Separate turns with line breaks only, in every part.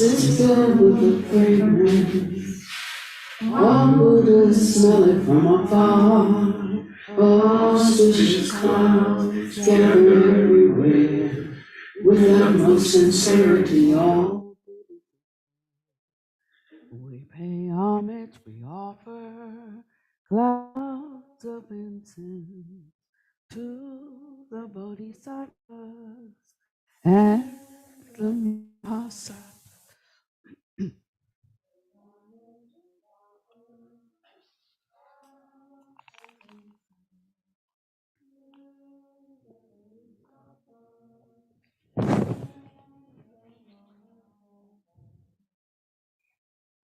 is filled with the fragrance. All Buddhas smell it from afar. Auspicious clouds gather everywhere. With utmost sincerity, all we pay homage, we offer clouds of incense to the Bodhisattvas and the Mahasattvas.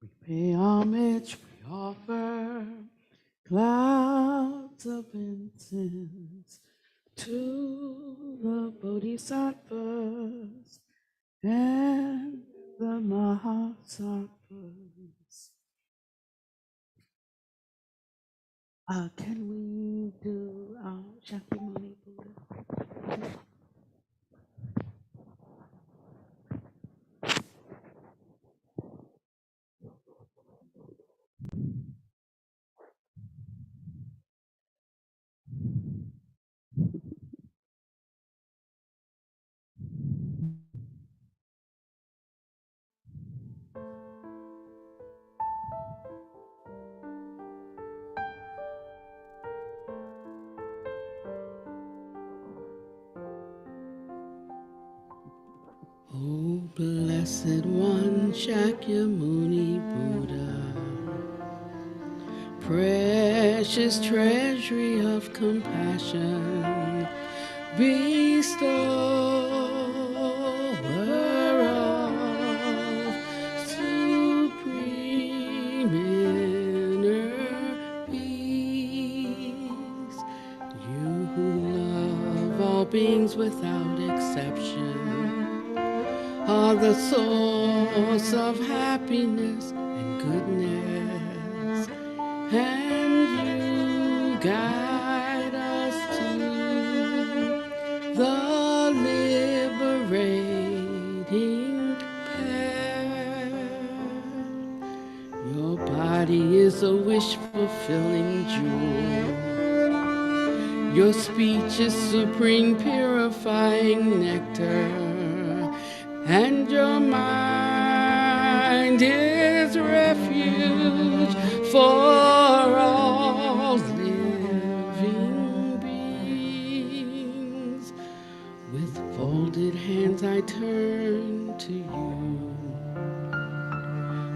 We pay homage, we offer clouds of incense to the Bodhisattvas and the Mahasattvas. Can we do Shakyamuni Buddha? Oh, blessed one, Shakyamuni Buddha, precious treasury of compassion, bestower of supreme inner peace, you who love all beings without exception, are the source of happiness and goodness, and you guide us to the liberating path. Your body is a wish-fulfilling jewel. Your speech is supreme purifying nectar, and your mind is refuge for all living beings. With folded hands I turn to you,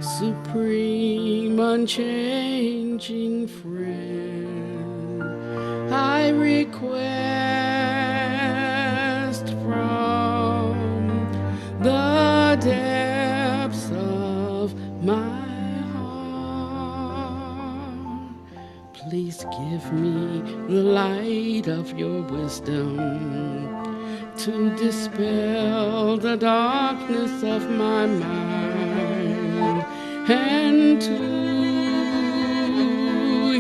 supreme, unchanging friend. I request from the depths of my heart, please give me the light of your wisdom to dispel the darkness of my mind and to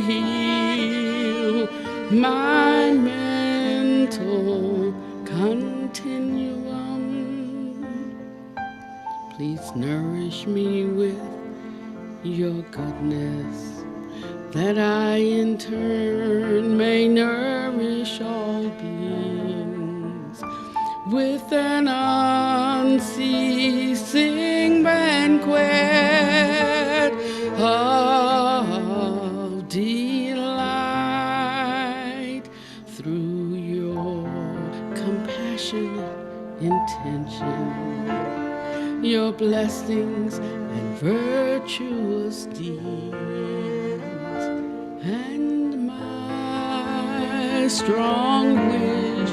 heal my mental continuum. Please nourish me with your goodness, that I in turn may nourish all beings with an unceasing banquet of delight through your compassionate intention, your blessings and virtuous deeds, and my strong wish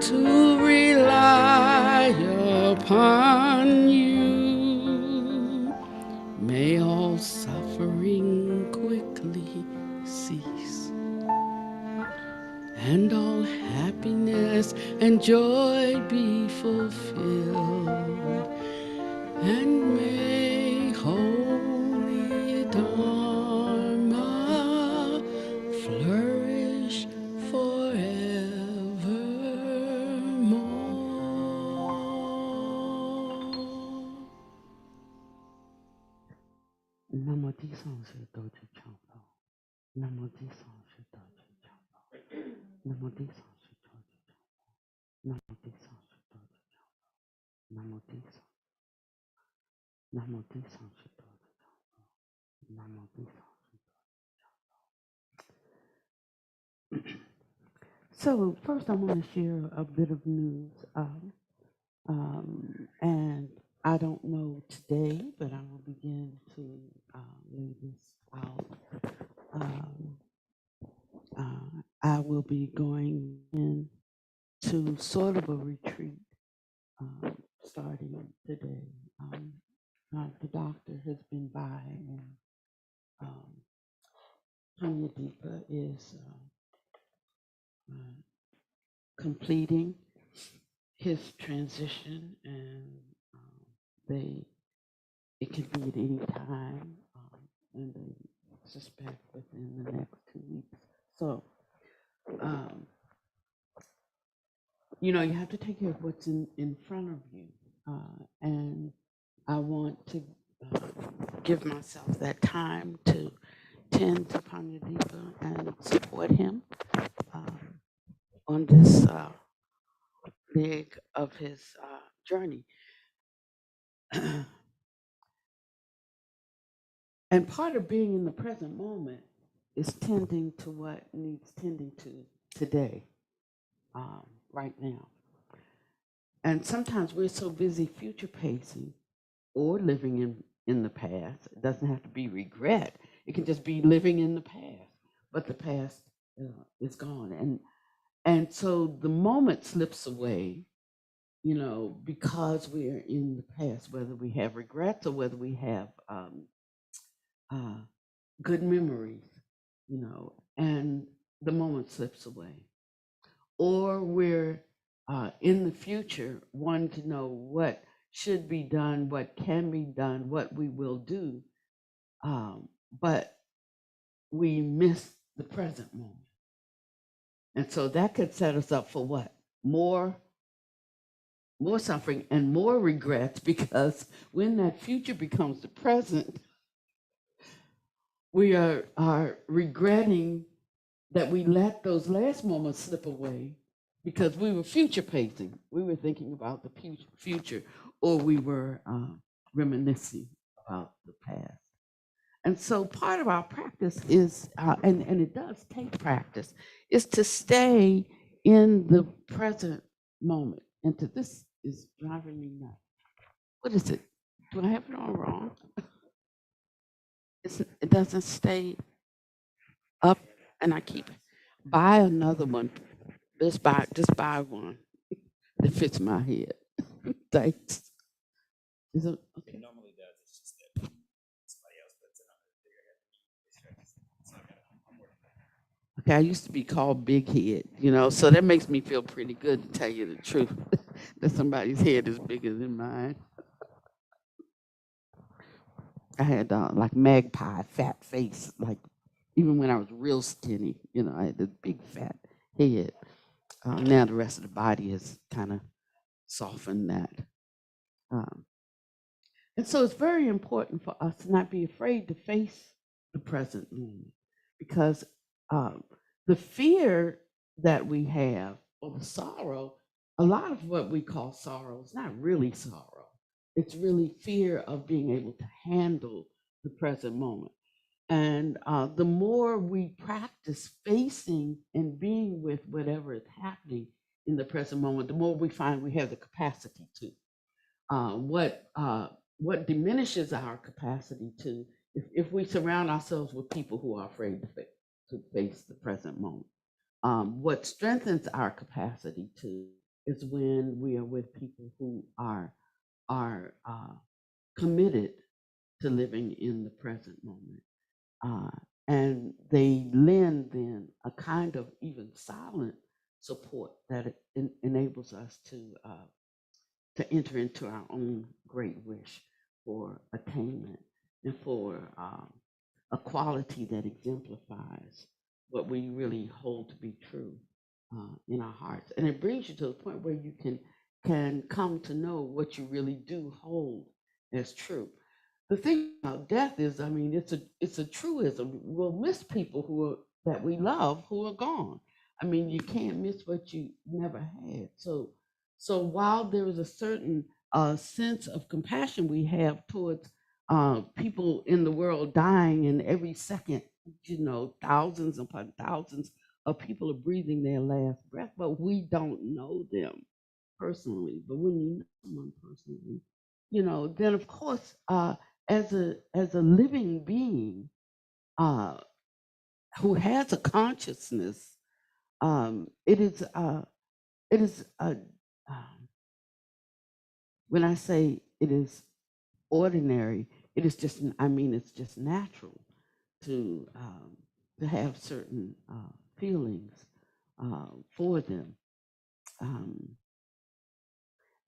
to rely upon you. May all suffering quickly cease, and all happiness and joy be fulfilled, and may holy Dharma flourish forevermore. Namo di sanse doji champo. Namo di sanse doji champo. Namo di sanse doji champo. Namo di sanse doji champo. Namo di sanse. Namo di sanse doji champo. Namo di sanse. So first, I want to share a bit of news, and I don't know today, but I will begin to lay this out. I will be going into sort of a retreat starting today. The doctor has been by, and Tanya Deepa is completing his transition, and it can be at any time, and they suspect within the next 2 weeks. So, you have to take care of what's in front of you, and I want to give myself that time to tend to Panyadeepa and support him on this leg of his journey. And part of being in the present moment is tending to what needs tending to today, right now. And sometimes we're so busy future pacing or living in the past. It doesn't have to be regret. It can just be living in the past. But the past is gone. And so the moment slips away, because we're in the past, whether we have regrets or whether we have good memories, and the moment slips away. Or we're in the future, wanting to know what should be done, what can be done, what we will do, but we miss the present moment. And so that could set us up for what? More suffering and more regrets, because when that future becomes the present, we are regretting that we let those last moments slip away because we were future pacing. We were thinking about the future, or we were reminiscing about the past. And so part of our practice is, and it does take practice, is to stay in the present moment. And this is driving me nuts. What is it? Do I have it all wrong? It doesn't stay up, and I keep buy another one. Just buy one that fits my head. Thanks. Is it okay?
It normally does. It's just that somebody else puts it on the bigger head. So I'm working on it.
Okay, I used to be called Big Head, so that makes me feel pretty good, to tell you the truth, that somebody's head is bigger than mine. I had like magpie fat face, like even when I was real skinny, I had this big fat head. Now the rest of the body has kind of softened that. And so it's very important for us to not be afraid to face the present moment, because the fear that we have, or the sorrow, a lot of what we call sorrow is not really sorrow. It's really fear of being able to handle the present moment. And the more we practice facing and being with whatever is happening in the present moment, the more we find we have the capacity to. What diminishes our capacity to, if we surround ourselves with people who are afraid to face the present moment. What strengthens our capacity to is when we are with people who are committed to living in the present moment. And they lend then a kind of even silent support that enables us to enter into our own great wish for attainment and for a quality that exemplifies what we really hold to be true in our hearts. And it brings you to the point where you can come to know what you really do hold as true. the thing about death is, I mean, it's a truism. We'll miss people who are that we love who are gone. I mean, you can't miss what you never had. So while there is a certain sense of compassion we have towards people in the world dying, and every second, thousands upon thousands of people are breathing their last breath, but we don't know them personally. But when you know someone personally, then of course, as a living being uh, who has a consciousness, it is um, when I say it is ordinary, it is just, I mean, it's just natural to have certain feelings for them. Um,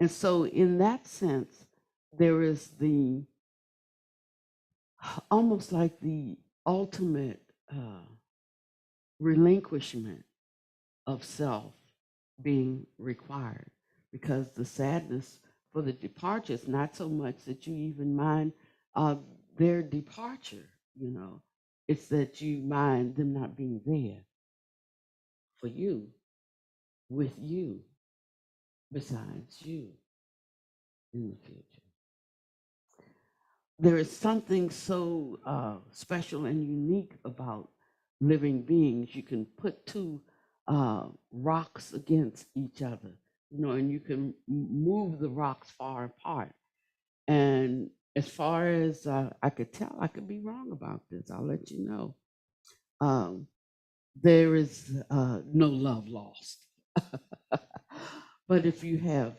and so in that sense, there is the almost like the ultimate relinquishment of self being required, because the sadness for the departure is not so much that you even mind their departure, it's that you mind them not being there for you, with you, besides you in the future. There is something so special and unique about living beings. You can put two rocks against each other, and you can move the rocks far apart. And as far as I could tell, I could be wrong about this. I'll let you know. Um, there is no love lost. But if you have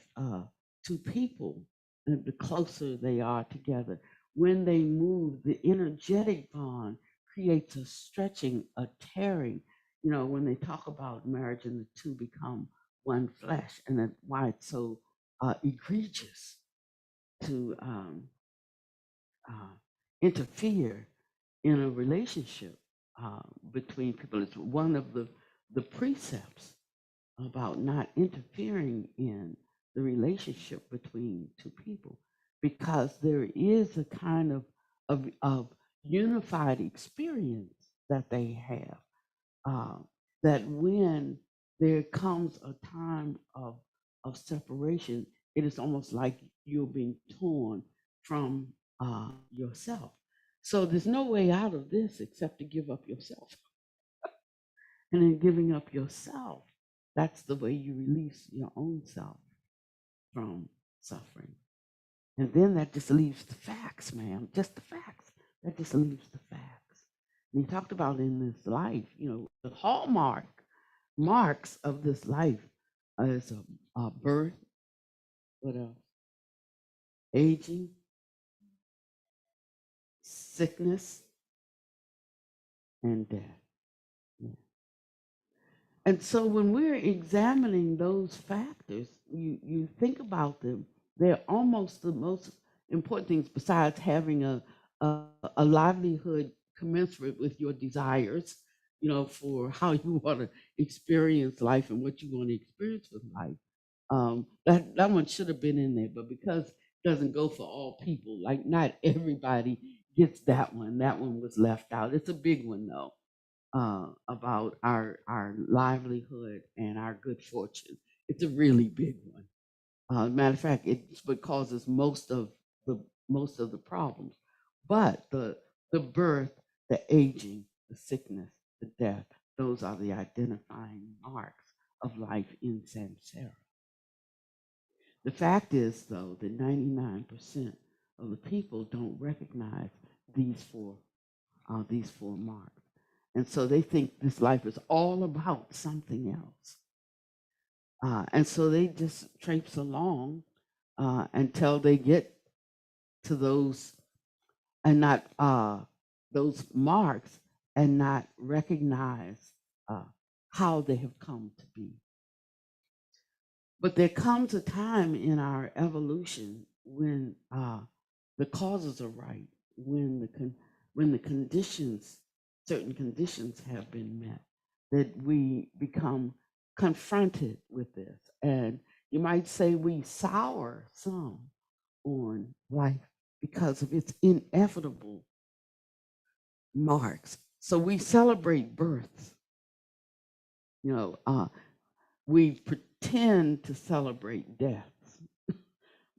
two people, and the closer they are together, when they move, the energetic bond creates a stretching, a tearing. When they talk about marriage and the two become one flesh, and that's why it's so egregious to uh, interfere in a relationship between people. It's one of the precepts about not interfering in the relationship between two people, because there is a kind of unified experience that they have, uh, that when there comes a time of separation, it is almost like you're being torn from yourself. So there's no way out of this except to give up yourself. And in giving up yourself, that's the way you release your own self from suffering. And then that just leaves the facts, ma'am, just the facts. That just leaves the facts. And he talked about in this life, the marks of this life is a birth, what else? Aging, sickness, and death. Yeah. And so when we're examining those factors, you think about them, they're almost the most important things besides having a livelihood commensurate with your desires, for how you want to experience life and what you want to experience with life. That one should have been in there, but because it doesn't go for all people, like not everybody gets that one. That one was left out. It's a big one though, about our livelihood and our good fortune. It's a really big one. Matter of fact, it's what causes most of the problems. But the birth, the aging, the sickness, the death, those are the identifying marks of life in samsara. The fact is, though, that 99% of the people don't recognize these four marks. And so they think this life is all about something else. And so they just traipse along until they get to those and not those marks, and not recognize how they have come to be. But there comes a time in our evolution when the causes are right, when the conditions, certain conditions have been met, that we become confronted with this. And you might say we sour some on life because of its inevitable marks. So we celebrate births. We pretend to celebrate deaths,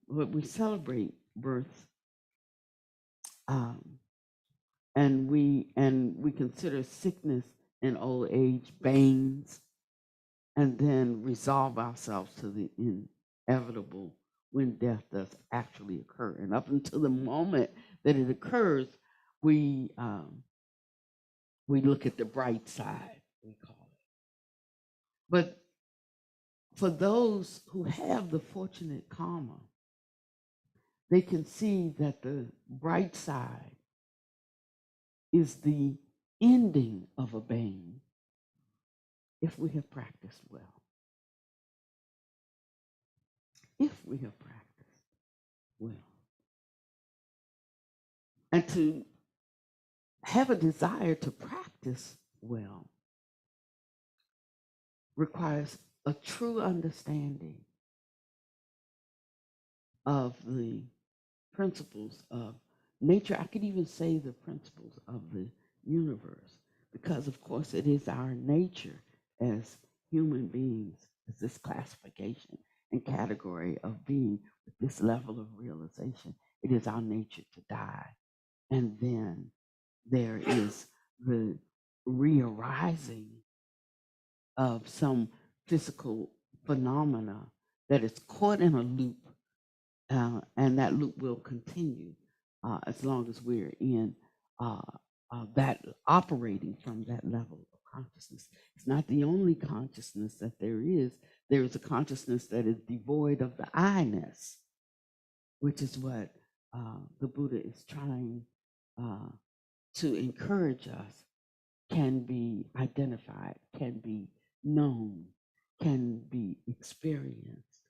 but we celebrate births, and we consider sickness and old age banes, and then resolve ourselves to the inevitable when death does actually occur. And up until the moment that it occurs, we look at the bright side, we call it. But for those who have the fortunate karma, they can see that the bright side is the ending of a bane if we have practiced well. If we have practiced well. And to have a desire to practice well requires a true understanding of the principles of nature. I could even say the principles of the universe, because of course it is our nature as human beings, as this classification and category of being with this level of realization. It is our nature to die. And then there is the re-arising of some physical phenomena that is caught in a loop, and that loop will continue as long as we're in that operating from that level of consciousness. It's not the only consciousness that there is. There is a consciousness that is devoid of the I-ness, which is what the Buddha is trying to encourage us, can be identified, can be known, can be experienced,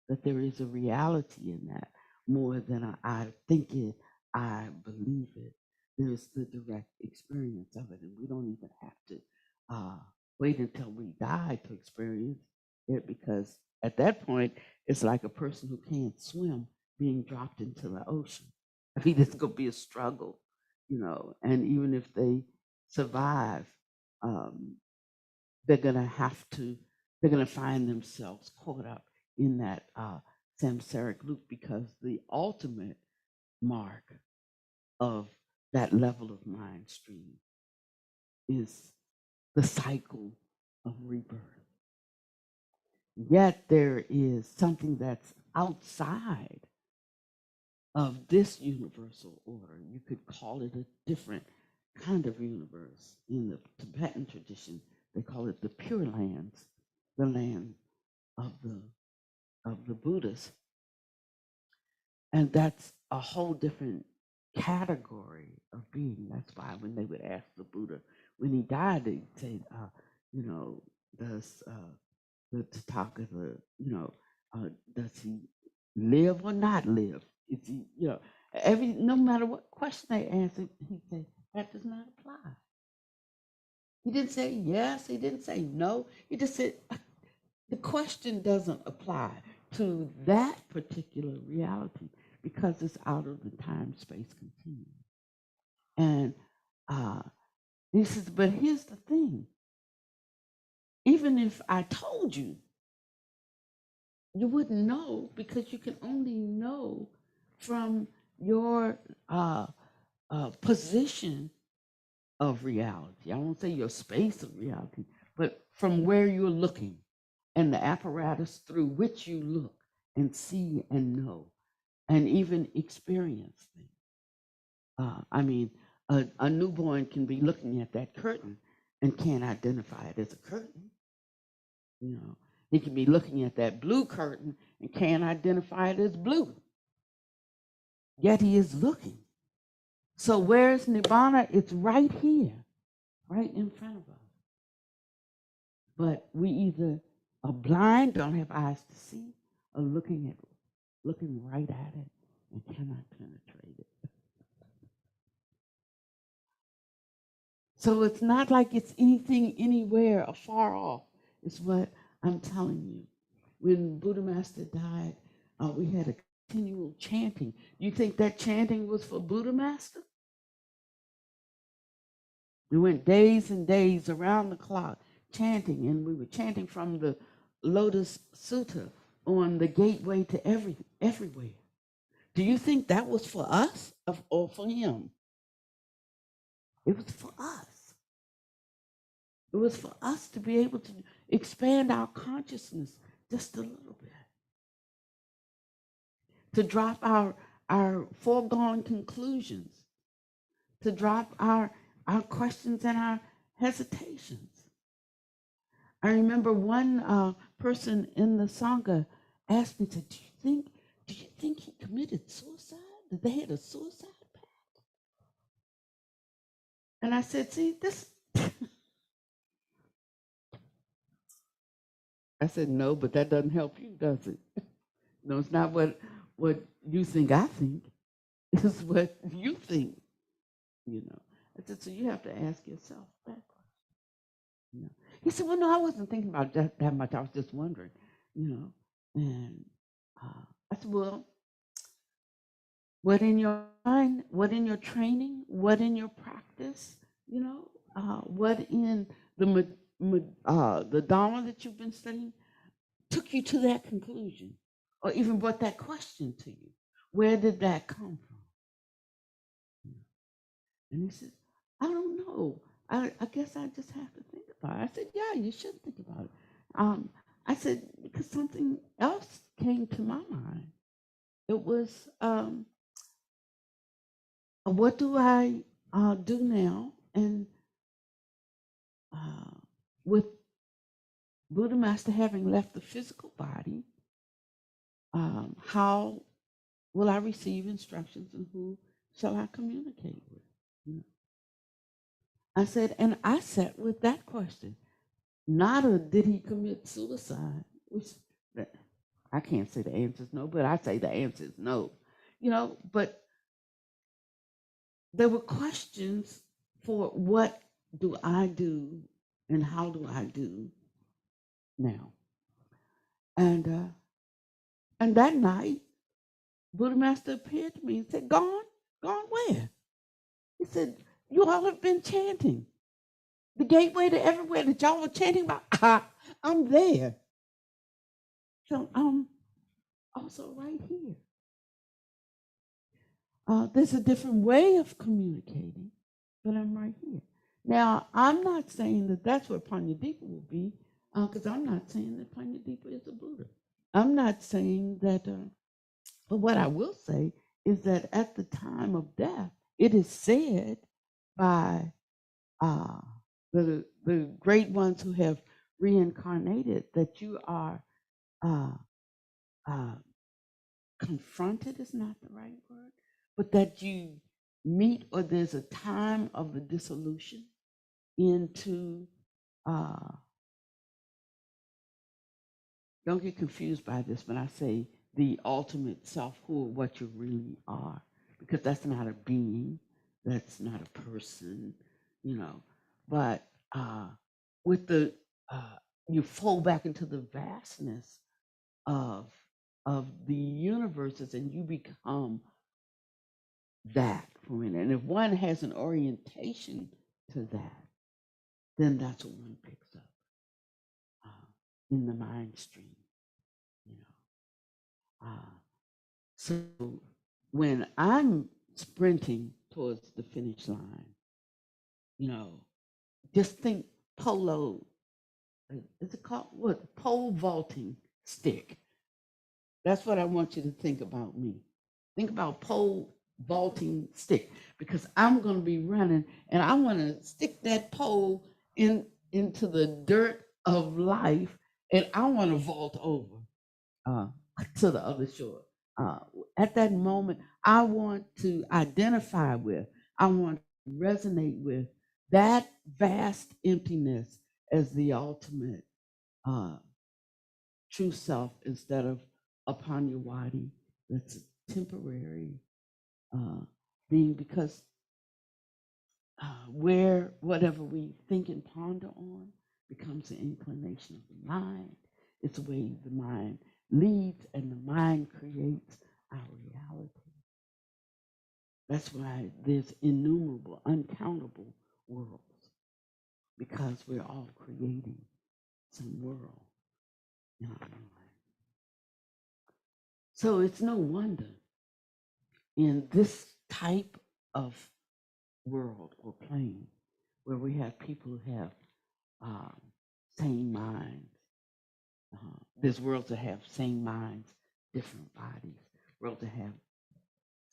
that there is a reality in that more than I think it, I believe it. There's the direct experience of it, and we don't even have to wait until we die to experience it, because at that point, it's like a person who can't swim being dropped into the ocean. I mean, it's going to be a struggle, and even if they survive, they're going to find themselves caught up in that samsaric loop, because the ultimate mark of that level of mind stream is the cycle of rebirth. Yet there is something that's outside of this universal order. You could call it a different kind of universe. In the Tibetan tradition, they call it the Pure Lands, the land of the Buddhas. And that's a whole different category of being. That's why when they would ask the Buddha, when he died, they'd say, does the Tathagata, does he live or not live? Is he, no matter what question they answered, he'd say, that does not apply. He didn't say yes, he didn't say no. He just said, the question doesn't apply to that particular reality because it's out of the time-space continuum. And he says, but here's the thing. Even if I told you, you wouldn't know, because you can only know from your position of reality. I won't say your space of reality, but from where you're looking and the apparatus through which you look and see and know and even experience things. A newborn can be looking at that curtain and can't identify it as a curtain. He can be looking at that blue curtain and can't identify it as blue. Yet he is looking. So where's Nibbana? It's right here, right in front of us. But we either are blind, don't have eyes to see, or looking right at it and cannot penetrate it. So it's not like it's anything anywhere afar off. It's what I'm telling you. When Buddha Master died, we had a continual chanting. You think that chanting was for Buddha Master? We went days and days around the clock chanting, and we were chanting from the Lotus Sutta on the gateway to everywhere. Do you think that was for us or for him? It was for us. It was for us to be able to expand our consciousness just a little bit. To drop our foregone conclusions. To drop our questions and our hesitations. I remember one person in the Sangha asked me, said, do you think he committed suicide? That they had a suicide pact? And I said, see, this. I said, no, but that doesn't help you, does it? No, it's not what you think I think. It's what you think, you know. I said, so you have to ask yourself that question. You know. He said, well, no, I wasn't thinking about that much. I was just wondering, you know. And I said, well, what in your mind, what in your training, what in your practice, you know, what in the Dharma that you've been studying took you to that conclusion or even brought that question to you? Where did that come from? And he said, I don't know. I guess I just have to think about it. I said, yeah, you should think about it. I said, because something else came to my mind. It was, what do I do now? And with Buddha Master having left the physical body, how will I receive instructions and who shall I communicate with? You know? I said, and I sat with that question. Not did he commit suicide, which I can't say the answer is no, but I say the answer is no. You know, but there were questions for what do I do and how do I do now? And that night, Buddha Master appeared to me and said, Gone? Gone where? He said, you all have been chanting. The gateway to everywhere that y'all were chanting about, I'm there. So I'm also right here. There's a different way of communicating, but I'm right here. Now, I'm not saying that that's where Panyadeepa will be, because I'm not saying that Panyadeepa is a Buddha. I'm not saying that, but what I will say is that at the time of death, it is said by the great ones who have reincarnated that you are confronted is not the right word, but that you meet or there's a time of the dissolution into, don't get confused by this when I say the ultimate self, who or what you really are, because that's not a being, that's not a person, you know, but with the, you fall back into the vastness of the universes and you become that for a minute. And if one has an orientation to that, then that's what one picks up in the mind stream, you know. So when I'm sprinting towards the finish line, you know, just think polo, is it called what? Pole vaulting stick. That's what I want you to think about me. Think about pole vaulting stick, because I'm going to be running and I want to stick that pole into the dirt of life, and I want to vault over to the other shore. At that moment, I want to identify with, I want to resonate with that vast emptiness as the ultimate true self, instead of a Panyawadi that's a temporary being, because where whatever we think and ponder on becomes an inclination of the mind. It's the way the mind leads, and the mind creates our reality. That's why there's innumerable, uncountable worlds, because we're all creating some world in our mind. So it's no wonder in this type of world or plane where we have people who have same minds. There's worlds that have same minds, different bodies. Worlds that have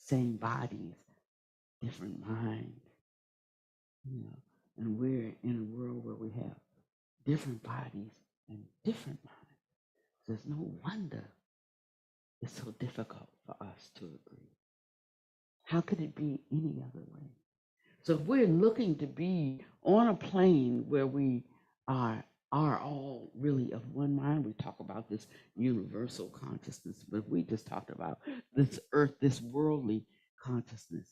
same bodies, different minds. You know, and we're in a world where we have different bodies and different minds. There's no wonder it's so difficult for us to agree. How could it be any other way? So if we're looking to be on a plane where we are all really of one mind, we talk about this universal consciousness, but we just talked about this earth, this worldly consciousness.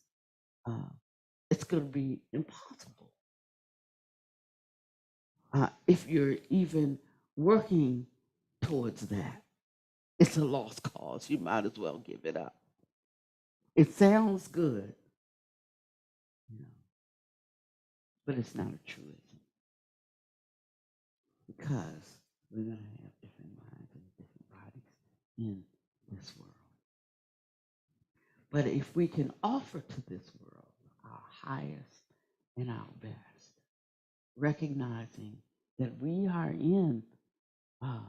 It's going to be impossible. If you're even working towards that, it's a lost cause. You might as well give it up. It sounds good, you know, but it's not a truism, because we're going to have different minds and different bodies in this world. But if we can offer to this world our highest and our best, recognizing that we are in a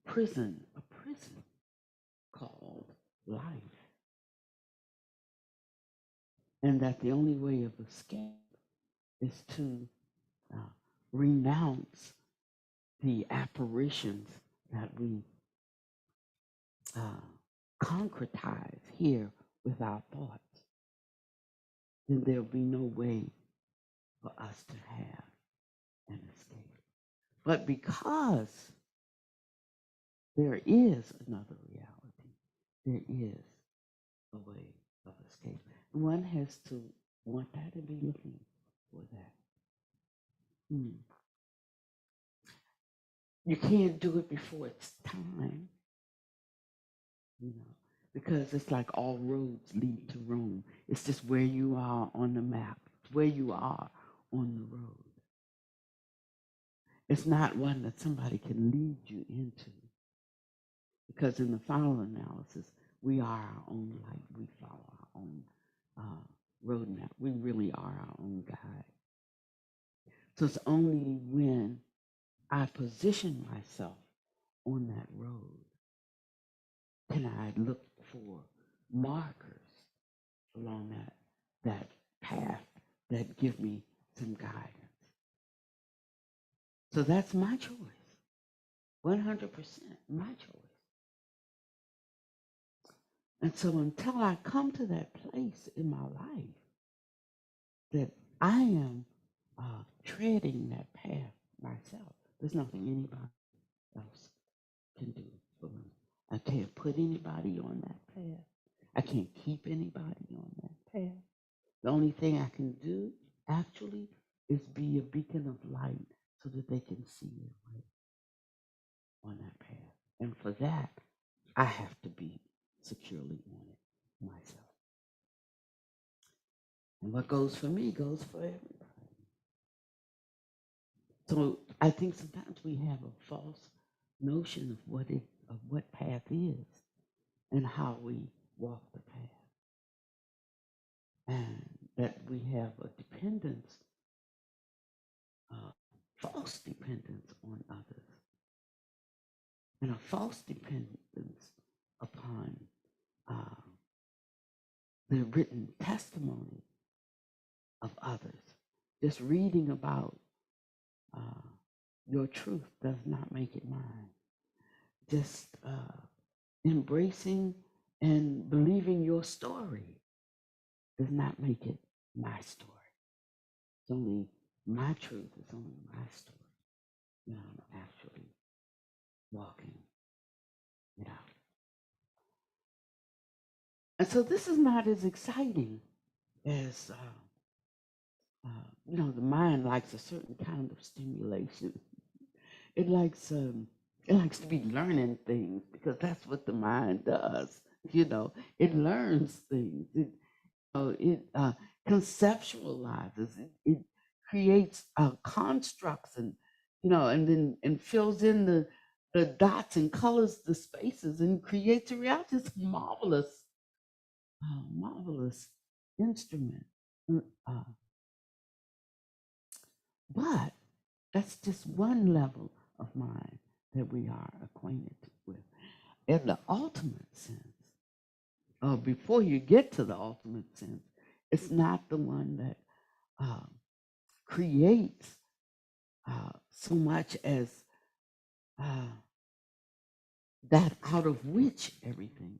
prison called life, and that the only way of escape is to renounce the apparitions that we concretize here with our thoughts, then there'll be no way for us to have an escape. But because there is another reality, there is a way of escape. One has to want that and be looking for that. You can't do it before it's time, you know, because it's like all roads lead to Rome. It's just where you are on the map, where you are on the road. It's not one that somebody can lead you into, because in the final analysis, we are our own light. We follow our own roadmap. We really are our own guide. So it's only when I position myself on that road can I look for markers along that path that give me some guidance. So that's my choice, 100% my choice. And so until I come to that place in my life that I am treading that path myself, there's nothing anybody else can do for me. I can't put anybody on that path. I can't keep anybody on that path. The only thing I can do actually is be a beacon of light so that they can see their way on that path. And for that, I have to be securely on it myself. And what goes for me goes for everybody. So I think sometimes we have a false notion of what path is and how we walk the path. And that we have a dependence, false dependence on others. And a false dependence upon the written testimony of others. Just reading about your truth does not make it mine. Just embracing and believing your story does not make it my story. It's only my truth. It's only my story. And I'm actually walking it out. And so this is not as exciting as, the mind likes a certain kind of stimulation. It likes It likes to be learning things because that's what the mind does. You know, it learns things. It conceptualizes. It creates constructs and and then and fills in the dots and colors the spaces and creates a reality. It's marvelous, marvelous instrument. Uh, but that's just one level of mind that we are acquainted with. In the ultimate sense, before you get to the ultimate sense, it's not the one that creates so much as uh, that out of which everything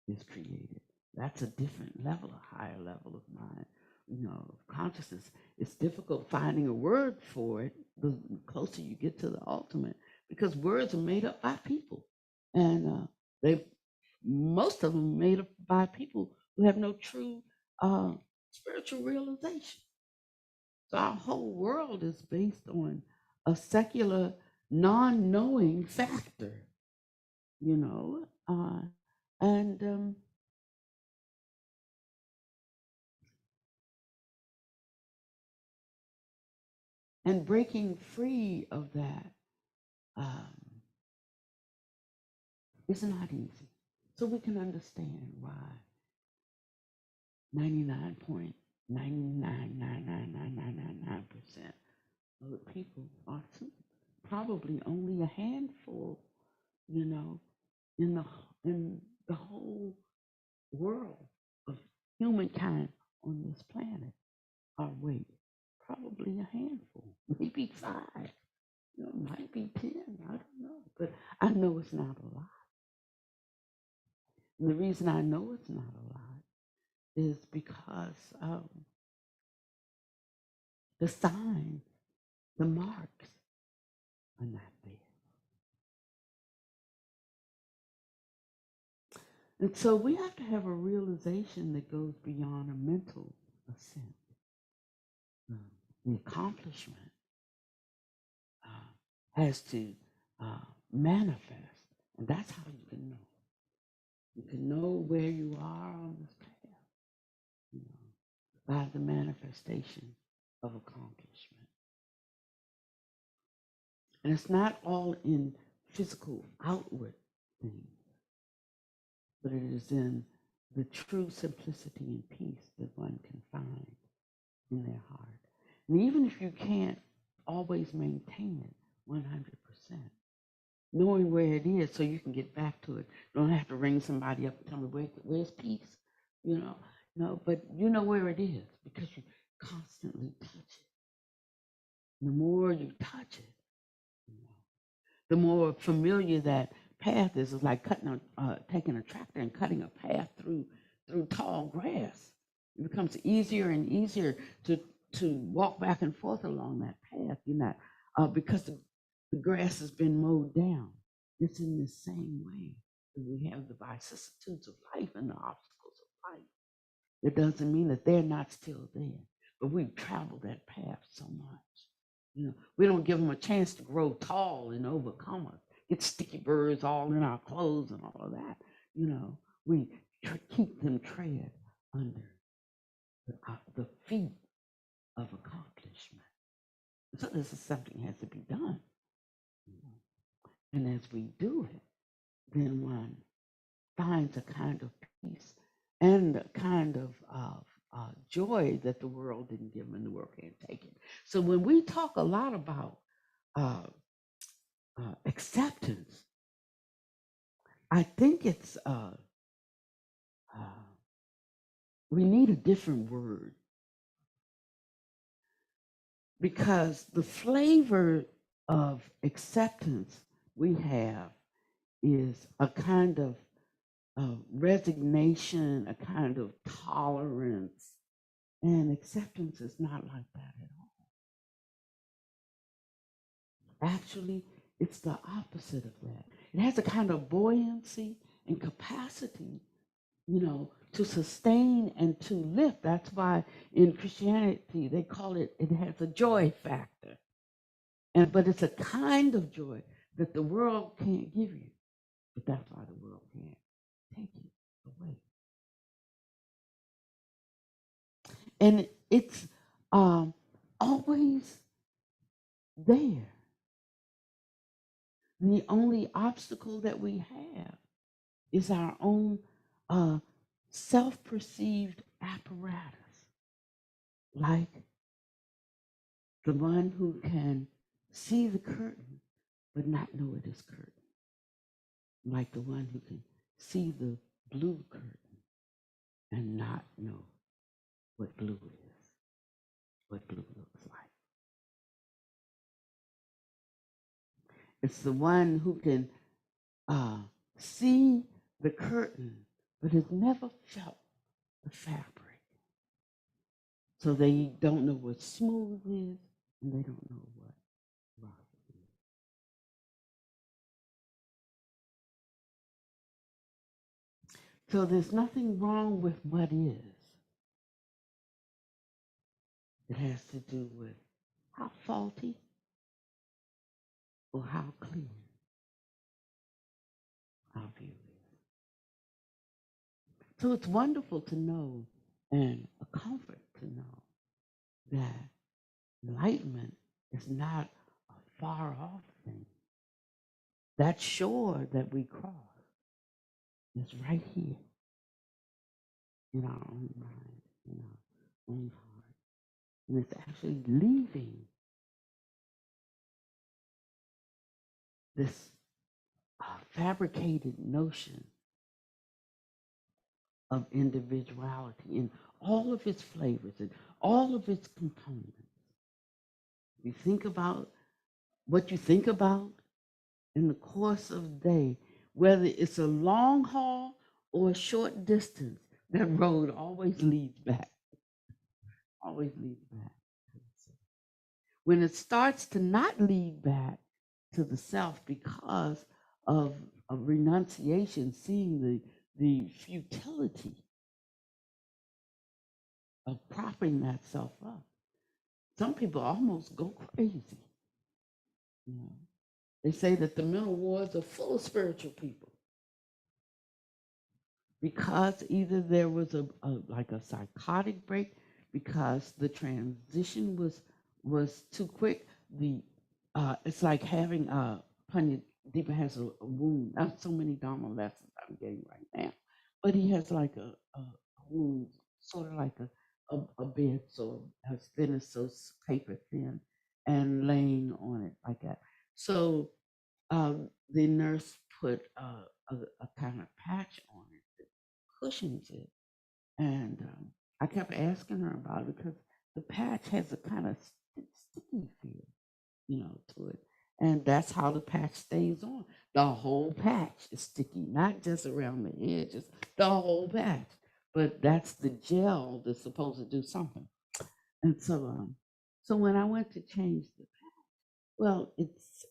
is created. That's a different level, a higher level of mind, consciousness. It's difficult finding a word for it the closer you get to the ultimate, because words are made up by people, and most of them made up by people who have no true spiritual realization. So our whole world is based on a secular, non-knowing factor, you know, and breaking free of that is not easy. So we can understand why 99.9999999% of the people are probably only a handful, you know, in the whole world of humankind on this planet are wait, probably a handful, maybe 5, might be 10, I don't know, but I know it's not a lot. And the reason I know it's not a lot is because the signs, the marks are not there. And so we have to have a realization that goes beyond a mental assent. The accomplishment has to manifest, and that's how you can know. You can know where you are on this path, by the manifestation of accomplishment. And it's not all in physical outward things, but it is in the true simplicity and peace that one can find in their heart. And even if you can't always maintain it 100%, knowing where it is so you can get back to it. Don't have to ring somebody up and tell me where's peace, no, but you know where it is because you constantly touch it. The more you touch it, the more familiar that path is. It's like taking a tractor and cutting a path through tall grass. It becomes easier and easier to walk back and forth along that path. Because the grass has been mowed down. It's in the same way that we have the vicissitudes of life and the obstacles of life. It doesn't mean that they're not still there, but we've traveled that path so much. We don't give them a chance to grow tall and overcome us, get sticky birds all in our clothes and all of that. We keep them tread under the feet of accomplishment. So this is something that has to be done. And as we do it, then one finds a kind of peace and a kind of joy that the world didn't give and the world can't take it. So when we talk a lot about acceptance, I think it's we need a different word, because the flavor of acceptance we have is a kind of resignation, a kind of tolerance, and acceptance is not like that at all. Actually, it's the opposite of that. It has a kind of buoyancy and capacity, to sustain and to lift. That's why in Christianity they call it has a joy factor. But it's a kind of joy that the world can't give you, but that's why the world can't take it away. And it's always there. The only obstacle that we have is our own self-perceived apparatus, like the one who can see the curtain but not know it is curtain, like the one who can see the blue curtain and not know what blue is, what blue looks like. It's the one who can see the curtain but has never felt the fabric. So they don't know what smooth is and they don't know what rough is. So there's nothing wrong with what is. It has to do with how faulty or how clean our view is. So it's wonderful to know and a comfort to know that enlightenment is not a far off thing. That shore that we cross is right here in our own mind, in our own heart. And it's actually leaving this fabricated notion of individuality in all of its flavors and all of its components. You think about what you think about in the course of the day, whether it's a long haul or a short distance, that road always leads back, always leads back. When it starts to not lead back to the self because of renunciation, seeing the futility of propping that self up, some people almost go crazy. You know, they say that the mental wards are full of spiritual people because either there was like a psychotic break, because the transition was too quick. It's like having Panya Deepa has a wound. Not so many Dharma lessons I'm getting right now, but he has like a wound, sort of like a bed sore, as thin as so paper thin, and laying on it like that. So the nurse put a kind of patch on it that cushions it, and I kept asking her about it because the patch has a kind of sticky feel, you know, to it. And that's how the patch stays on. The whole patch is sticky, not just around the edges, the whole patch. But that's the gel that's supposed to do something. And so when I went to change the patch, well,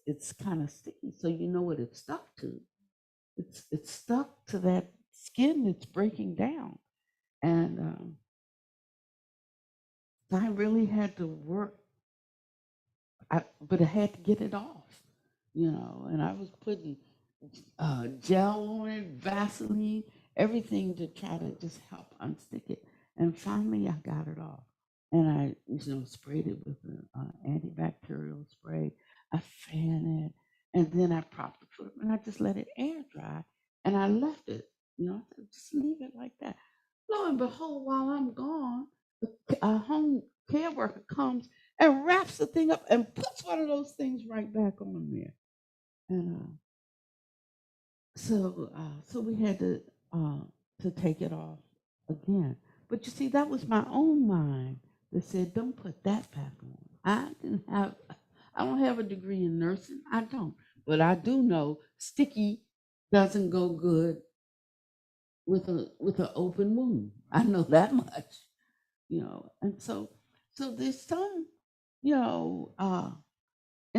it's kind of sticky, so you know what it's stuck to. It's stuck to that skin that's breaking down. And I really had to work, but I had to get it off, you know, and I was putting gel on it, Vaseline, everything to try to just help unstick it. And finally, I got it off. And I, sprayed it with an antibacterial spray. I fan it, and then I propped the foot up, and I just let it air dry, and I left it. I said, just leave it like that. Lo and behold, while I'm gone, a home care worker comes and wraps the thing up and puts one of those things right back on there. And so we had to take it off again. But you see, that was my own mind that said, "Don't put that back on." I don't have a degree in nursing. I don't, but I do know sticky doesn't go good with an open wound. I know that much, And so there's some, in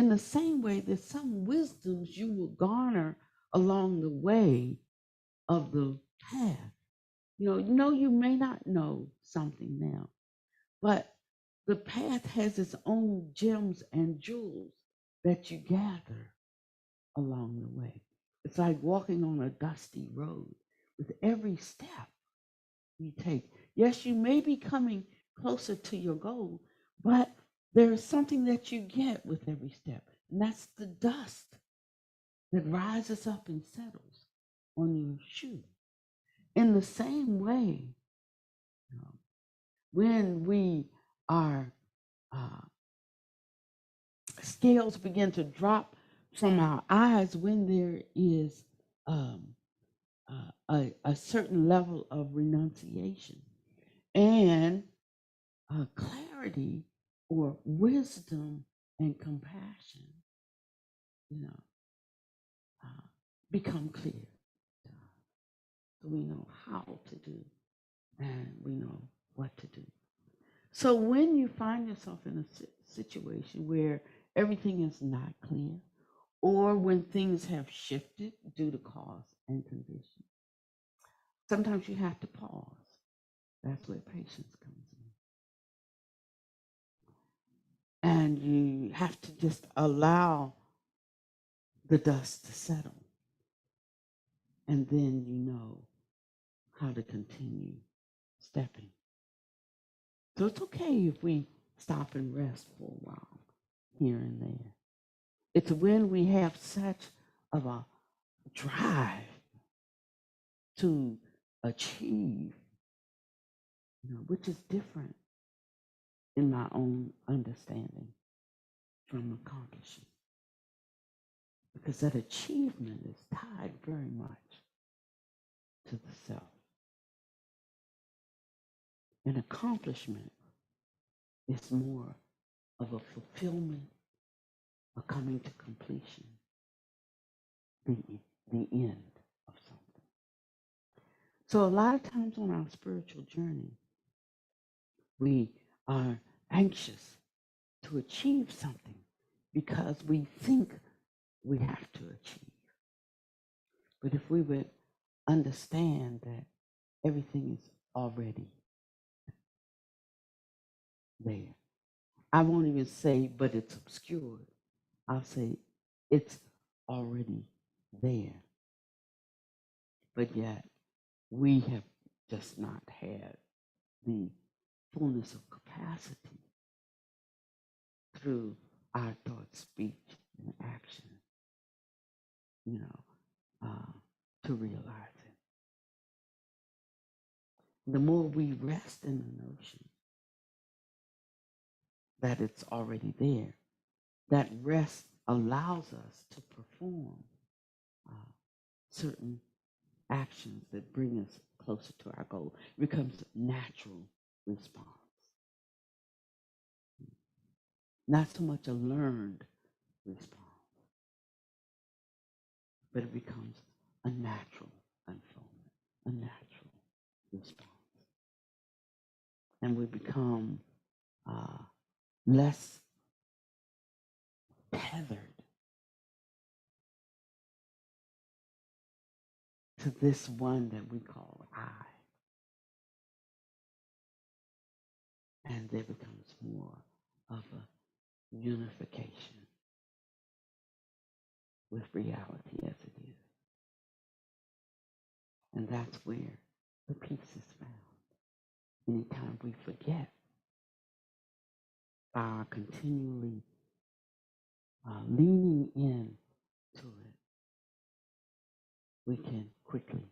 the same way, there's some wisdoms you will garner along the way of the path. You may not know something now, but the path has its own gems and jewels that you gather along the way. It's like walking on a dusty road. With every step you take, yes, you may be coming closer to your goal, but there is something that you get with every step, and that's the dust that rises up and settles on your shoe. In the same way, when we are scales begin to drop from our eyes, when there is a certain level of renunciation and clarity or wisdom and compassion, uh, become clear to us. So we know how to do and we know what to do. So when you find yourself in a situation where everything is not clear, or when things have shifted due to cause and condition, sometimes you have to pause. That's where patience comes in. And you have to just allow the dust to settle. And then you know how to continue stepping. So it's okay if we stop and rest for a while here and there. It's when we have such of a drive to achieve, which is different in my own understanding from accomplishing. Because that achievement is tied very much to the self. An accomplishment is more of a fulfillment, a coming to completion, the end of something. So a lot of times on our spiritual journey, we are anxious to achieve something because we think we have to achieve. But if we would understand that everything is already there. I won't even say, but it's obscured. I'll say it's already there. But yet, we have just not had the fullness of capacity through our thought, speech, and action, to realize it. The more we rest in the notion that it's already there, that rest allows us to perform certain actions that bring us closer to our goal. It becomes a natural response. Not so much a learned response, but it becomes a natural unfoldment, a natural response. And we become less tethered to this one that we call I. And there becomes more of a unification with reality as it is. And that's where the peace is found. Anytime we forget by our continually leaning in to it, we can quickly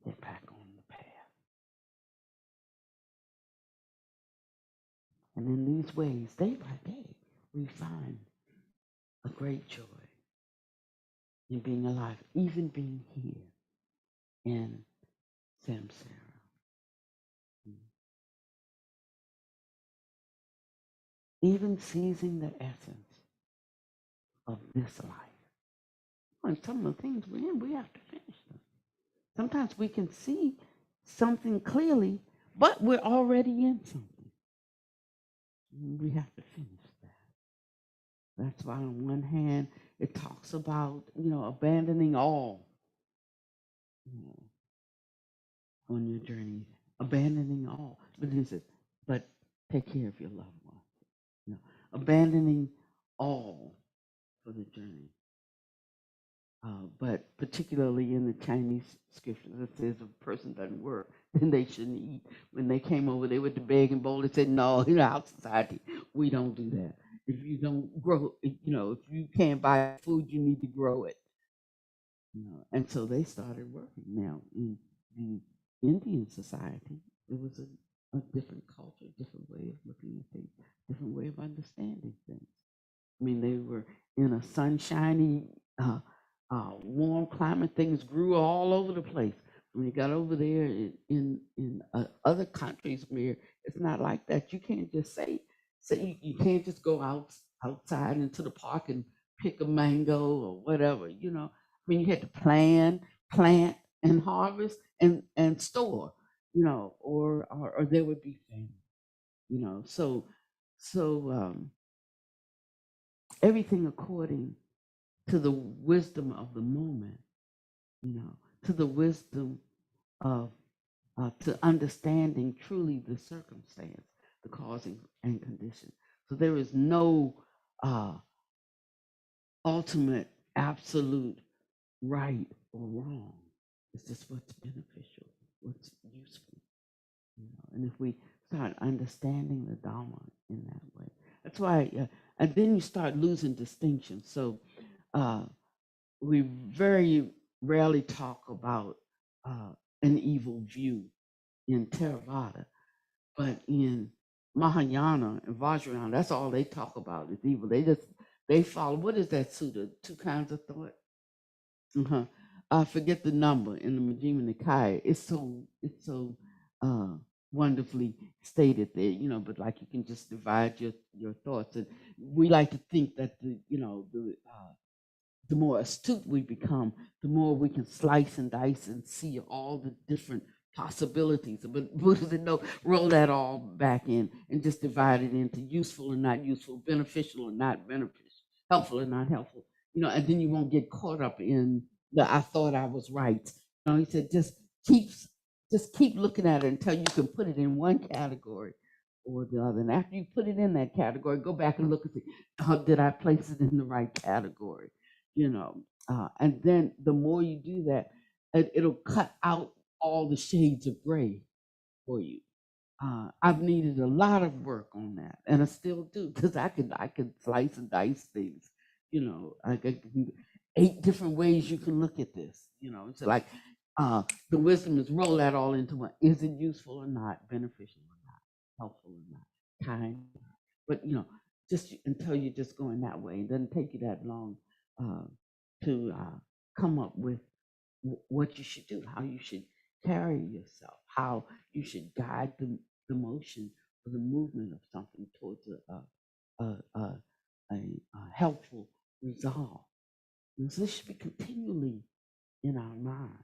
get back on the path. And in these ways, day by day, we find a great joy in being alive, even being here in Samsara. Even seizing the essence of this life. And some of the things we're in, we have to finish them. Sometimes we can see something clearly, but we're already in something. We have to finish that. That's why on one hand, it talks about, abandoning all on your journey, abandoning all. But it says, but take care of your loved ones. Abandoning all for the journey. But particularly in the Chinese scriptures, it says if a person doesn't work, then they shouldn't eat. When they came over, they went to beg and bowl and said, no, in our society, we don't do that. If you don't grow, if you can't buy food, you need to grow it. And so they started working. Now, in the Indian society, it was a different culture, different way of looking at things, different way of understanding things. I mean, they were in a sunshiny, warm climate. Things grew all over the place. When you got over there in other countries where it's not like that, you can't just say you can't just go outside into the park and pick a mango or whatever. I mean, you had to plant, and harvest and store. Or there would be famine. So everything according to the wisdom of the moment, to the wisdom of to understanding truly the circumstance, the causing and condition. So there is no uh, ultimate, absolute right or wrong. It's just what's beneficial, what's useful. And if we start understanding the Dharma in that way, that's why, and then you start losing distinction. So uh, we very rarely talk about an evil view in Theravada, but in Mahayana and Vajrayana, that's all they talk about is evil. They follow, what is that sutta? Two kinds of thought. I forget the number in the Majjhima Nikaya. It's so uh, wonderfully stated there, but like you can just divide your thoughts, and we like to think that the more astute we become, the more we can slice and dice and see all the different possibilities. But Buddha said, no, roll that all back in and just divide it into useful and not useful, beneficial and not beneficial, helpful and not helpful. And then you won't get caught up in the I thought I was right. He said, keep looking at it until you can put it in one category or the other. And after you put it in that category, go back and look and see, did I place it in the right category? And then the more you do that, it'll cut out all the shades of gray for you. I've needed a lot of work on that, and I still do, because I could slice and dice things. I could 8 different ways you can look at this. It's like the wisdom is roll that all into one. Is it useful or not? Beneficial or not? Helpful or not? Kind? But just until you're just going that way, it doesn't take you that long uh, to come up with what you should do, how you should carry yourself, how you should guide the motion or the movement of something towards a helpful resolve. And so this should be continually in our mind.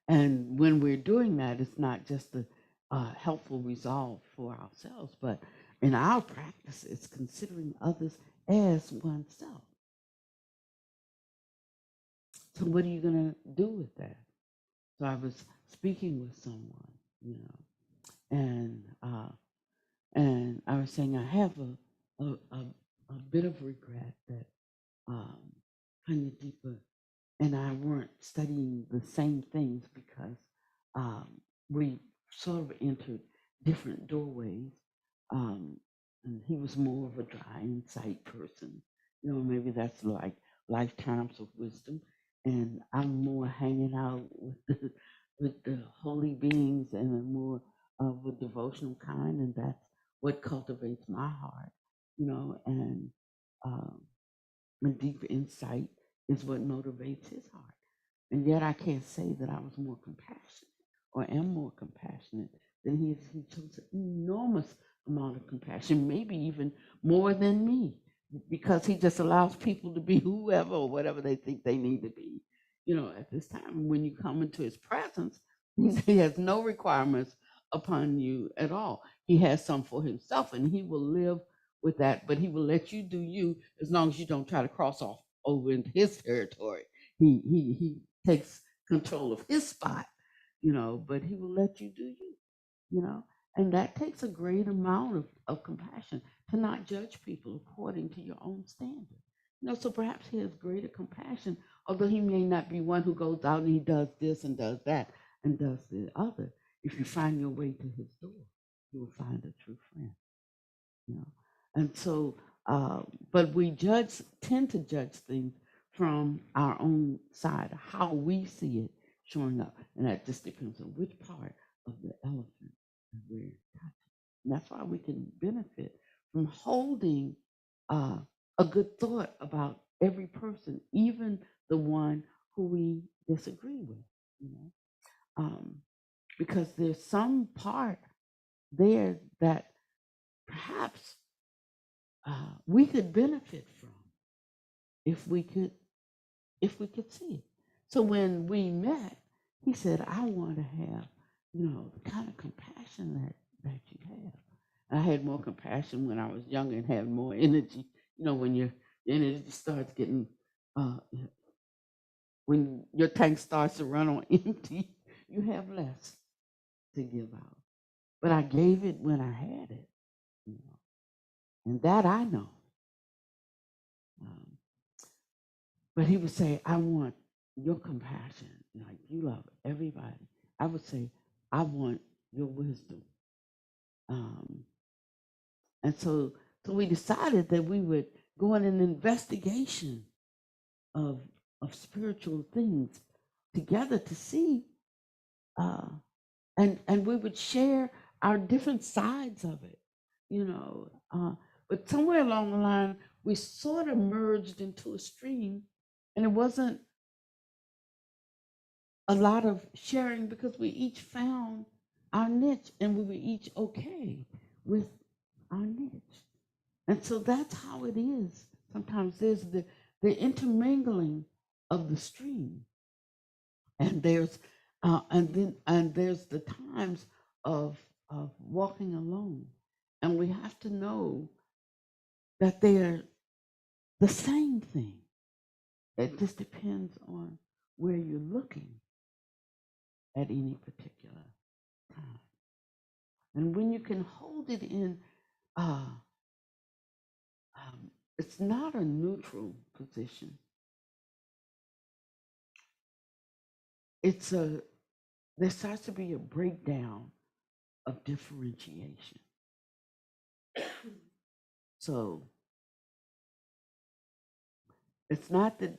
And when we're doing that, it's not just a helpful resolve for ourselves, but in our practice, it's considering others as oneself. So what are you going to do with that? So I was speaking with someone, and I was saying I have a bit of regret that Panyadeepa and I weren't studying the same things, because we sort of entered different doorways. And he was more of a dry insight person. Maybe that's like lifetimes of wisdom. And I'm more hanging out with the holy beings and a more of a devotional kind. And that's what cultivates my heart, and um, a deep insight is what motivates his heart. And yet I can't say that I was more compassionate or am more compassionate than he is. He shows an enormous amount of compassion, maybe even more than me, because he just allows people to be whoever or whatever they think they need to be. At this time, when you come into his presence, he has no requirements upon you at all. He has some for himself, and he will live with that, but he will let you do you as long as you don't try to cross off over into his territory. He takes control of his spot, but he will let you do you. And that takes a great amount of compassion, to not judge people according to your own standard. So perhaps he has greater compassion, although he may not be one who goes out and he does this and does that and does the other. If you find your way to his door, you will find a true friend. You know, and so, but we tend to judge things from our own side, how we see it showing up, and that just depends on which part of the elephant that we're touching. And that's why we can benefit from holding uh, a good thought about every person, even the one who we disagree with, you know, because there's some part there that perhaps we could benefit from if we could see it. So when we met, he said, "I want to have, the kind of compassion that you have." I had more compassion when I was younger and had more energy. When your energy starts getting, when your tank starts to run on empty, you have less to give out. But I gave it when I had it, and that I know. Um, but he would say, "I want your compassion, like you love everybody." I would say, "I want your wisdom." Um, and so we decided that we would go on an investigation of spiritual things together to see, uh, and we would share our different sides of it, you know. But somewhere along the line, we sort of merged into a stream, and it wasn't a lot of sharing because we each found our niche, and we were each okay with our niche. And so that's how it is. Sometimes there's the intermingling of the stream, and there's the times of walking alone, and we have to know that they're the same thing. It just depends on where you're looking at any particular time, and when you can hold it in. Uh, it's not a neutral position. There starts to be a breakdown of differentiation. So it's not that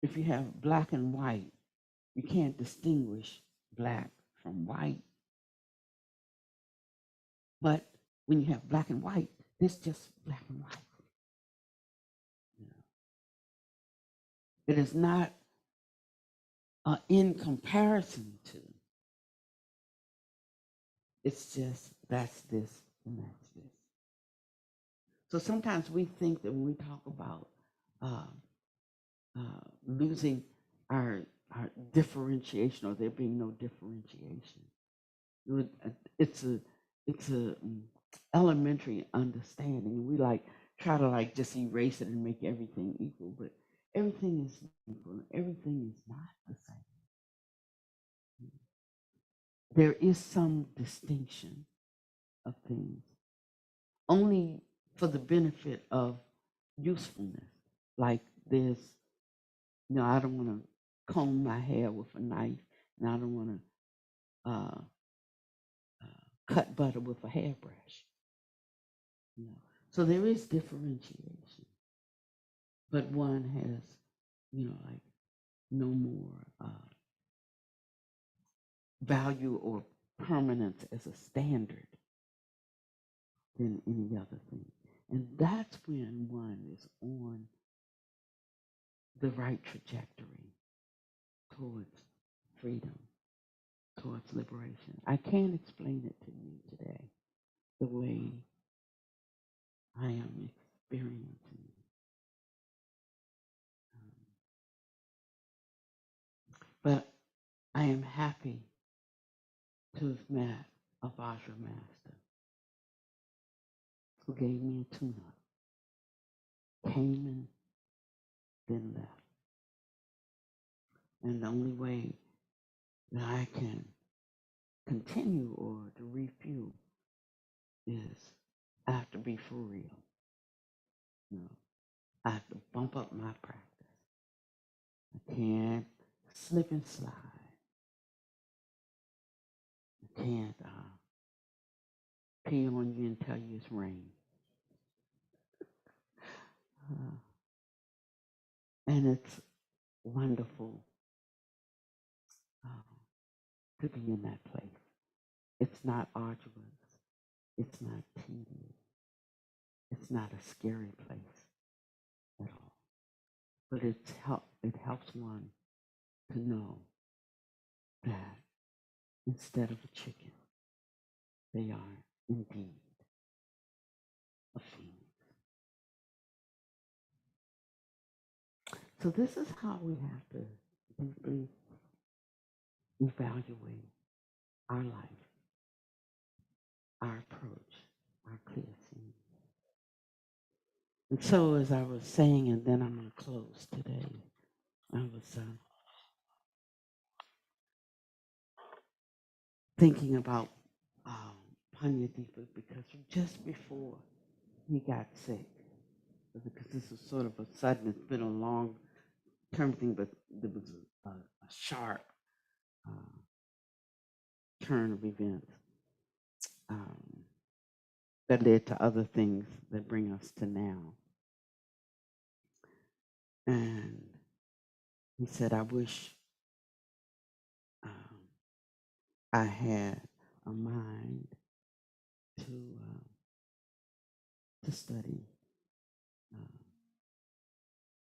if you have black and white, you can't distinguish black from white. But when you have black and white, it's just black and white. It is not in comparison to. It's just that's this and that's this. So sometimes we think that when we talk about uh, losing our differentiation or there being no differentiation, it's a elementary understanding. We try to just erase it and make everything equal, but everything is equal. Everything is not the same. There is some distinction of things, only for the benefit of usefulness. Like there's, I don't want to comb my hair with a knife, and I don't want to cut butter with a hairbrush. So there is differentiation, but one has, no more value or permanence as a standard than any other thing. And that's when one is on the right trajectory towards freedom, towards liberation. I can't explain it to you today the way I am experiencing it. But I am happy to have met a Vajra master who gave me a tune-up, came and then left. And the only way that I can continue or to refuel is I have to be for real. I have to bump up my practice. I can't slip and slide. I can't pee on you and tell you it's rain. Uh, and it's wonderful to be in that place. It's not arduous. It's not tedious. It's not a scary place at all. But it helps one to know that instead of a chicken, they are indeed a phoenix. So this is how we have to deeply evaluate our life, our approach, our clear seeing. And so as I was saying, and then I'm going to close today, I was thinking about Panyadeepa because just before he got sick, because this was sort of a sudden, it's been a long-term thing, but there was a sharp turn of events that led to other things that bring us to now. And he said, I wish I had a mind to study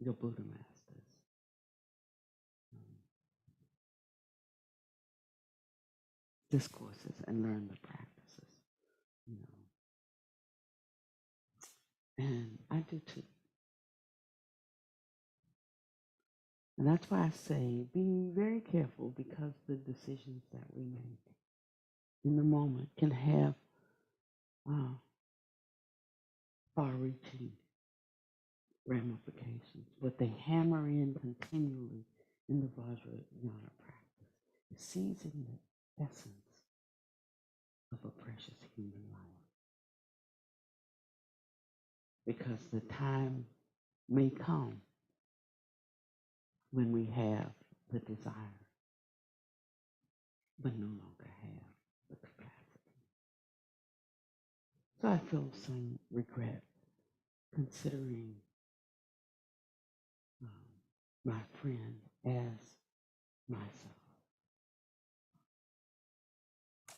your Buddha masters. Discourses and learn the practices, you know. And I do too. And that's why I say be very careful, because the decisions that we make in the moment can have far-reaching ramifications. What they hammer in continually in the Vajrayana practice is seizing the essence of a precious human life. Because the time may come when we have the desire, but no longer have the capacity. So I feel some regret considering my friend as myself.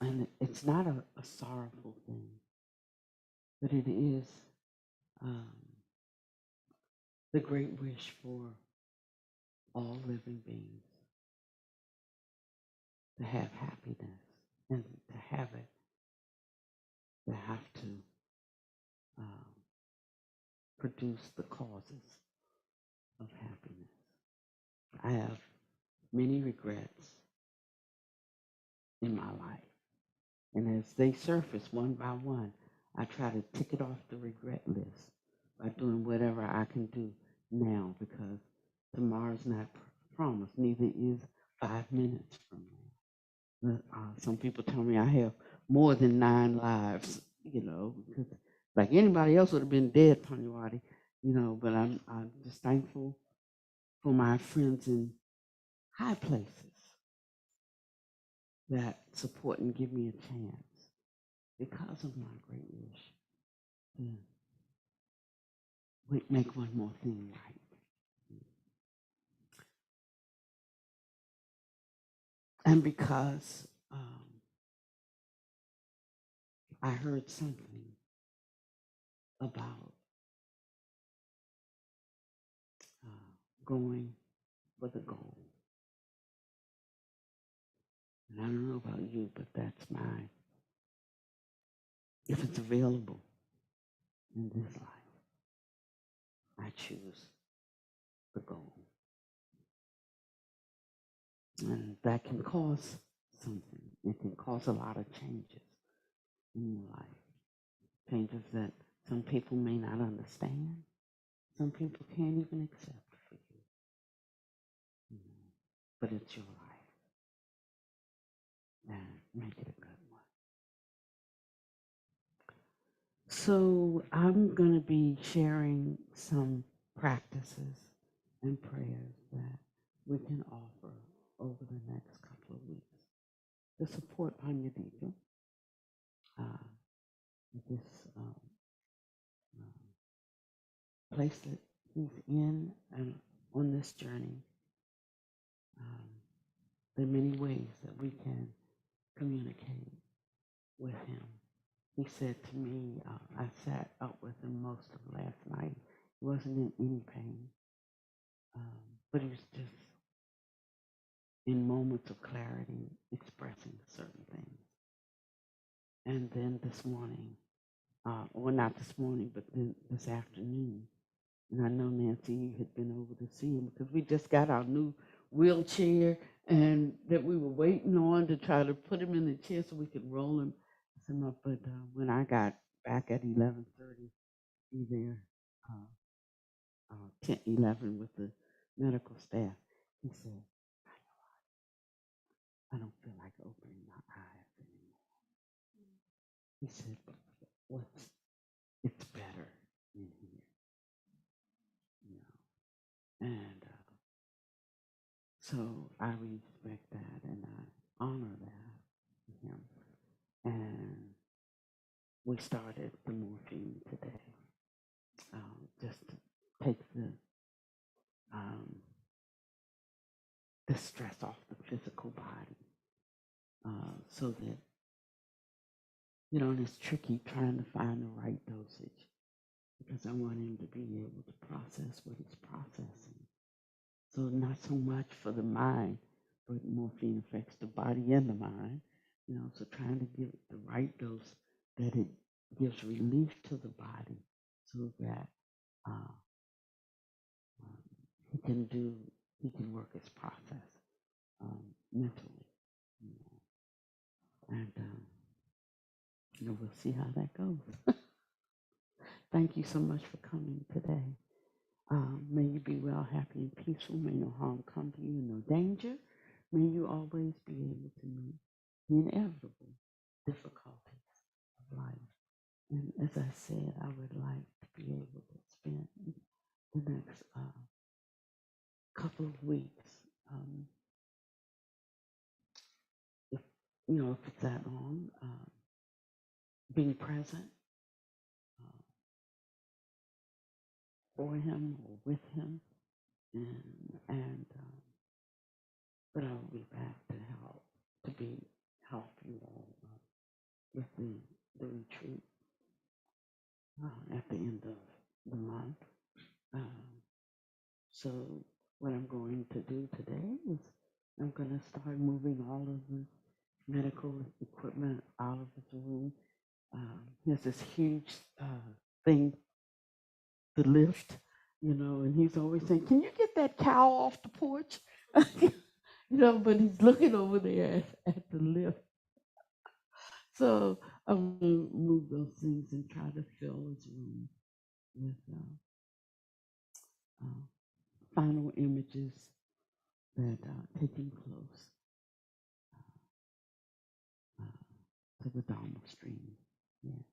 And it's not a sorrowful thing, but it is the great wish for all living beings to have happiness, and to have it, they have to produce the causes of happiness. I have many regrets in my life, and as they surface one by one, I try to tick it off the regret list by doing whatever I can do now, because tomorrow's not promised, neither is 5 minutes from now. Some people tell me I have more than 9 lives, because like anybody else would have been dead, Paniwadi, but I'm just thankful for my friends in high places that support and give me a chance because of my great wish to make one more thing right. And because I heard something about going for the goal. And I don't know about you, but that's if it's available in this life, I choose the goal. And that can cause something. It can cause a lot of changes in your life. Changes that some people may not understand. Some people can't even accept for you. But it's your life. And make it a good one. So I'm going to be sharing some practices and prayers that we can offer over the next couple of weeks to support Panyadita, this place that he's in and on this journey. There are many ways that we can communicate with him. He said to me, I sat up with him most of last night. He wasn't in any pain, but he was just in moments of clarity expressing certain things. And then this morning, well, not this morning, but then this afternoon, and I know Nancy, you had been over to see him because we just got our new wheelchair and that we were waiting on to try to put him in the chair so we could roll him up. But when I got back at 11:30, be there 10:11 with the medical staff, he said, I don't feel like opening my eyes anymore. He said, but it's better in here, you know. And so I respect that and I honor that with him. And we started the morphine today, just to take the stress off the physical body, so that, you know, it's tricky trying to find the right dosage because I want him to be able to process what he's processing. So not so much for the mind, but morphine affects the body and the mind, you know, so trying to give it the right dose that it gives relief to the body so that he can work his process mentally, you know. And you know, we'll see how that goes. Thank you so much for coming today. May you be well, happy, and peaceful. May no harm come to you, no danger. May you always be able to meet the inevitable difficulties of life. And as I said, I would like to be able to spend the next couple of weeks, if you know, if it's that long, being present for him or with him, and but I will be back to help you all with the retreat at the end of the month. So what I'm going to do today is I'm going to start moving all of the medical equipment out of his room. He has this huge thing to lift, you know, and he's always saying, "Can you get that cow off the porch?" You know, but he's looking over there at the lift. So I'm going to move those things and try to fill his room with final images that take him close to the Dharma stream. Yeah.